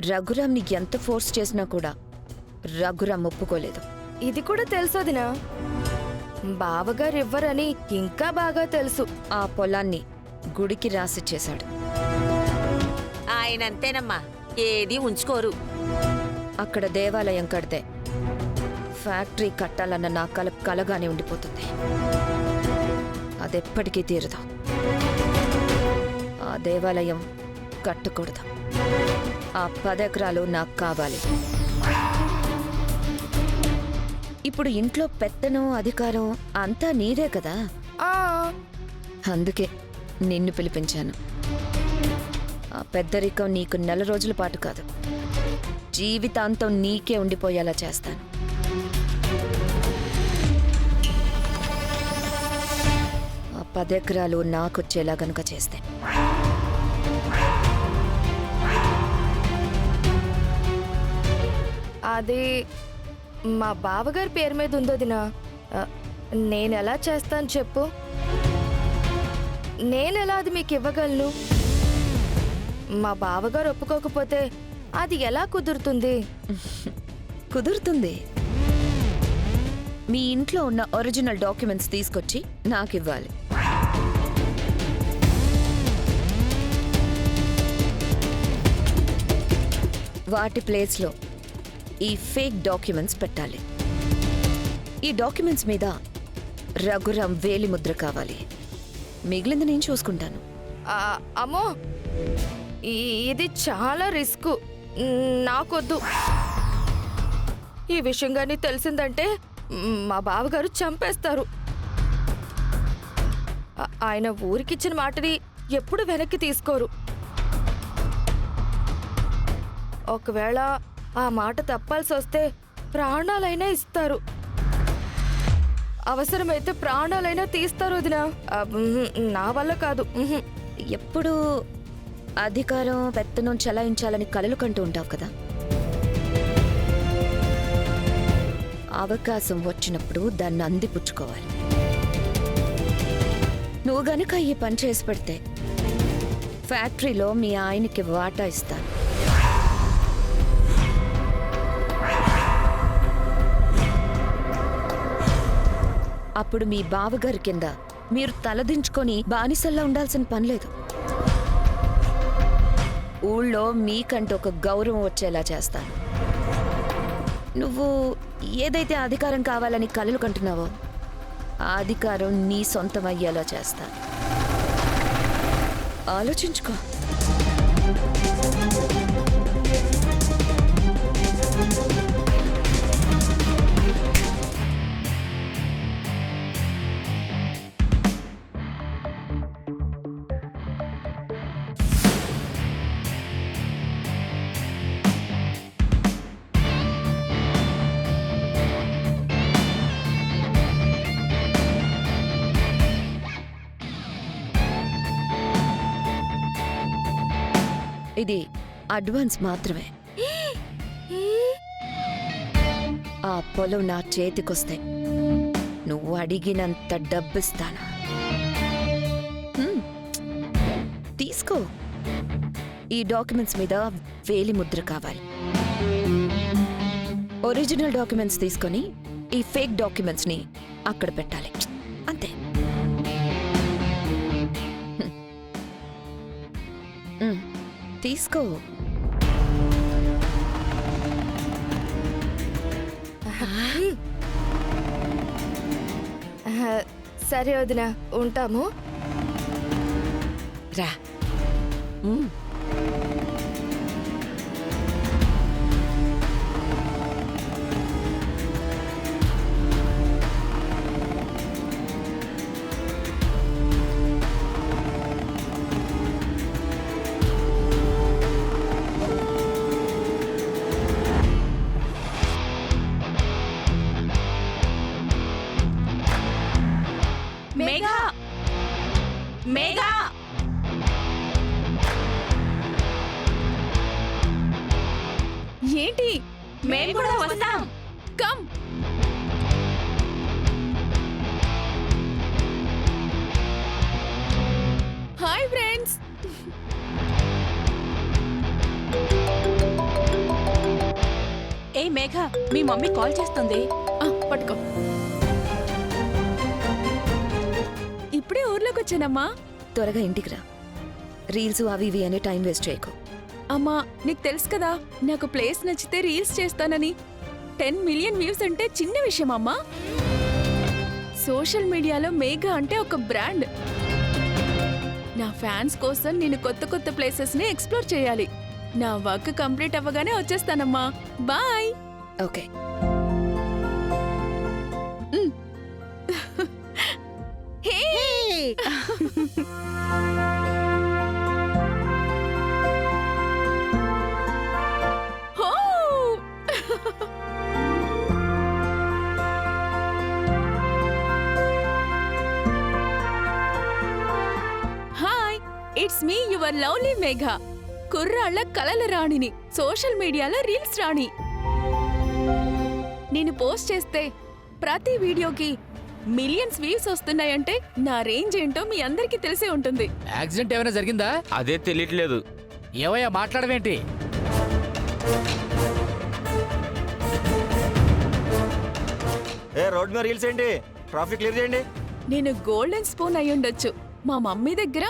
రఘురామ్ని ఎంత ఫోర్స్ చేసినా కూడా రఘురామ్ ఒప్పుకోలేదు. ఇది కూడా తెలుసోదినా, బావగారు ఇవ్వరని ఇంకా బాగా తెలుసు. ఆ పొలాన్ని గుడికి రాసిచ్చేశాడు. ఆయనంతేనమ్మా, ఏది ఉంచుకోరు. అక్కడ దేవాలయం కడితే ఫ్యాక్టరీ కట్టాలన్న నా కలగానే ఉండిపోతుంది. అదెప్పటికీ తీరదు. ఆ దేవాలయం కట్టకూడదు. ఆ 10 ఎకరాలు నాకు కావాలి. ఇప్పుడు ఇంట్లో పెత్తనం అధికారం అంతా నీదే కదా. అందుకే నిన్ను పిలిపించాను. ఆ పెద్దరికం నీకు నెల రోజుల పాటు కాదు, జీవితాంతం నీకే ఉండిపోయేలా చేస్తాను. ఆ 10 ఎకరాలు నాకొచ్చేలా గనుక చేస్తే. అది మా బావగారి పేరు మీద ఉందోదినా. నేనెలా చేస్తాను చెప్పు? నేనెలా అది మీకు ఇవ్వగలను? మా బావగారు ఒప్పుకోకపోతే అది ఎలా కుదురుతుంది? కుదురుతుంది. మీ ఇంట్లో ఉన్న ఒరిజినల్ డాక్యుమెంట్స్ తీసుకొచ్చి నాకివ్వాలి. వాటి ప్లేస్లో ఈ ఫేక్ డాక్యుమెంట్స్ పెట్టాలి. ఈ డాక్యుమెంట్స్ మీద రఘురామ్ వేలి ముద్ర కావాలి. మిగిలింది నేను చూసుకుంటాను. అమ్మో, ఇది చాలా రిస్క్. నాకొద్దు. ఈ విషయం కానీ తెలిసిందంటే మా బావగారు చంపేస్తారు. ఆయన ఊరికిచ్చిన మాటని ఎప్పుడు వెనక్కి తీసుకోరు. ఒకవేళ ఆ మాట తప్పాల్సి వస్తే ప్రాణాలైనా ఇస్తారు. అవసరమైతే ప్రాణాలైనా తీస్తారు. వదినా, నా వల్ల కాదు. ఎప్పుడు అధికారం పెత్తనం చలాయించాలని కలలు కంటూ ఉంటావు కదా. అవకాశం వచ్చినప్పుడు దాన్ని అందిపుచ్చుకోవాలి. నువ్వు గనుక ఈ పని చేసి పెడితే ఫ్యాక్టరీలో మీ ఆయనకి వాటా ఇస్తాను. అప్పుడు మీ బావగారి కింద మీరు తలదించుకొని బానిసల్లా ఉండాల్సిన పనిలేదు. ఊళ్ళో మీకంటూ ఒక గౌరవం వచ్చేలా చేస్తాను. నువ్వు ఏదైతే అధికారం కావాలని కలలు కంటున్నావో ఆ అధికారం నీ సొంతం అయ్యేలా చేస్తాను. ఆలోచించుకో. ఇది అడ్వాన్స్ మాత్రమే. ఆ పొలం నా చేతికొస్తే నువ్వు అడిగినంత డబ్బిస్తాను. తీసుకో. ఈ డాక్యుమెంట్స్ మీద వేలి ముద్ర కావాలి. ఒరిజినల్ డాక్యుమెంట్స్ తీసుకొని ఈ ఫేక్ డాక్యుమెంట్స్ ని అక్కడ పెట్టాలి. అంతే. తీసుకో. సరే వదినా, ఉంటాము. రా. మేఘా, మేఘా, ఏంటి? మేము కూడా వస్తాం. కమ్. Hi friends. ఏ మేఘ, మీ మమ్మీ కాల్ చేస్తుంది. పట్టుకో. ఇప్పుడే ఊర్లోకి వచ్చానమ్మా. త్వరగా ఇంటికి రా. రీల్స్ అవి ఇవి అని టైం వేస్ట్ చేయకు. అమ్మా, నీకు తెలుసు కదా నాకు ప్లేస్ నచ్చితే రీల్స్ చేస్తానని. 10 మిలియన్ వ్యూస్ అంటే చిన్న విషయం అమ్మా. సోషల్ మీడియాలో మేఘ అంటే ఒక బ్రాండ్. నా ఫ్యాన్స్ కోసం నేను కొత్త కొత్త ప్లేసెస్ ని ఎక్స్ప్లోర్ చేయాలి. నా వర్క్ కంప్లీట్ అవ్వగానే వచ్చేస్తానమ్మా. బాయ్. ఓకే. హే హో! Hi, it's me your lovely మేఘ. కుర్రాళ్ళ కలల రాణిని, సోషల్ మీడియాలో రీల్స్ రాణి. నేను పోస్ట్ చేస్తే ప్రతి వీడియోకి మిలియన్స్ వ్యూస్ వస్తున్నాయంటే నా రేంజ్ ఏంటో మీ అందరికీ తెలిసే ఉంటుంది. యాక్సిడెంట్ ఏమైనా జరిగిందా? అదే తెలియట్లేదు. ఏవయ్యా మాట్లాడవేంటి? రోడ్ మీద రీల్స్ ఏంటి? ట్రాఫిక్ క్లియర్ చేయండి. నేను గోల్డెన్ స్పూన్ అయి ఉండొచ్చు, మా మమ్మీ దగ్గర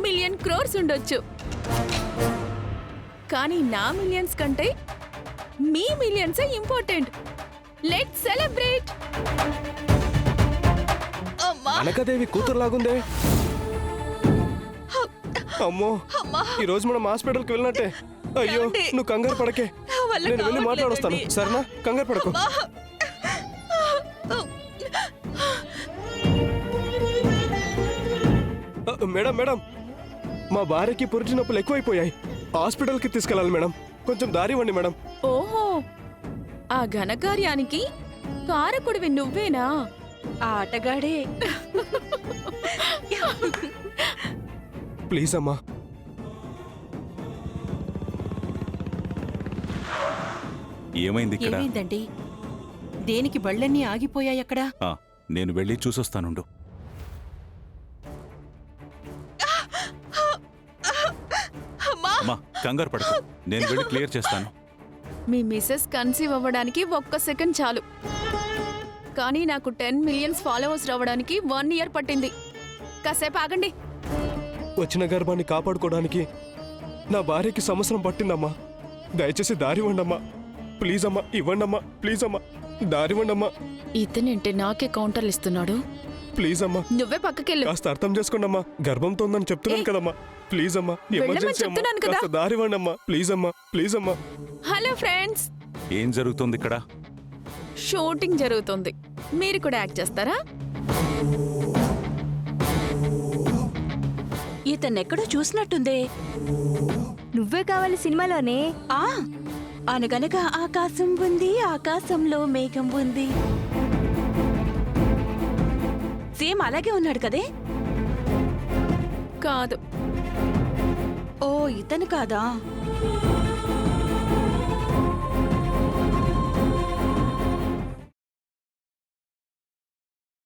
మిలియన్ క్రోర్స్ ఉండొచ్చు, కానీ నా మిలియన్స్ కంటే మీ మిలియన్సే ఇంపార్టెంట్. Let's celebrate. అనకాదేవి కూతురులాగుందే. అమ్మో, ఈ రోజు మనం హాస్పిటల్కి వెళ్ళినట్టే. అయ్యో, నువ్వు కంగారు పడకే, నేను వెళ్ళి మాట్లాడొస్తాను. సరేనా? కంగారు పడకు. మేడం మేడం, మా భార్యకి పురిటి నొప్పులు ఎక్కువైపోయాయి. హాస్పిటల్కి తీసుకెళ్ళాలి మేడం. కొంచెం దారి ఇవ్వండి మేడం. ఓహో, ఆ ఘనకార్యానికి కారకుడివి నువ్వేనా? ఆ ఆటగాడే. ప్లీజ్ అమ్మా. ఏమైంది ఇక్కడ? ఏమైందండి? దేనికి బళ్ళన్నీ ఆగిపోయాయి అక్కడ? నేను వెళ్ళి చూసొస్తానుండు. అమ్మా, కంగారు పడకు, నేను వెళ్ళి క్లియర్ చేస్తాను. మీ మిసెస్ కన్సీవ్ అవ్వడానికి 1 సెకండ్ చాలు, కానీ నాకు 10 మిలియన్స్ ఫాలోవర్స్ రావడానికి 1 ఇయర్ పట్టింది. కాసేపు ఆగండి. వచ్చిన గర్భాన్ని కాపాడుకోవడానికి నా భార్యకి సంవత్సరం పట్టిందమ్మా. దయచేసి దారి ఇవ్వండమ్మా. ప్లీజ్ అమ్మా, ఇవ్వండమ్మా. ప్లీజ్ అమ్మా, దారి ఇవ్వండమ్మా. ఇతనేంటి నాకే కౌంటర్లు ఇస్తున్నాడు? ప్లీజ్ అమ్మా, నువ్వే పక్కకెళ్ళు. కాస్త అర్థం చేసుకోండమ్మా. గర్భంతో ఉందని చెప్తున్నాను కదమ్మా. ప్లీజ్ అమ్మా, ఎమర్జెన్సీ అమ్మా. చెప్తున్నాను కదా. కాస్త దారి ఇవ్వండమ్మా. ప్లీజ్ అమ్మా, ప్లీజ్ అమ్మా. హలో ఫ్రెండ్స్, ఏం జరుగుతుంది ఇక్కడ? షూటింగ్ జరుగుతుంది. మీరు కూడా యాక్ట్ చేస్తారా? ఇతన్నెక్కడో చూసినట్టుందే. నువ్వే కావాలి సినిమాలోనే. ఆ అనగనగా ఆకాశం ఉంది, ఆకాశంలో మేఘం ఉంది. సేమ్ అలాగే ఉన్నాడు కదే. కాదు. ఓ, ఇతను కాదా?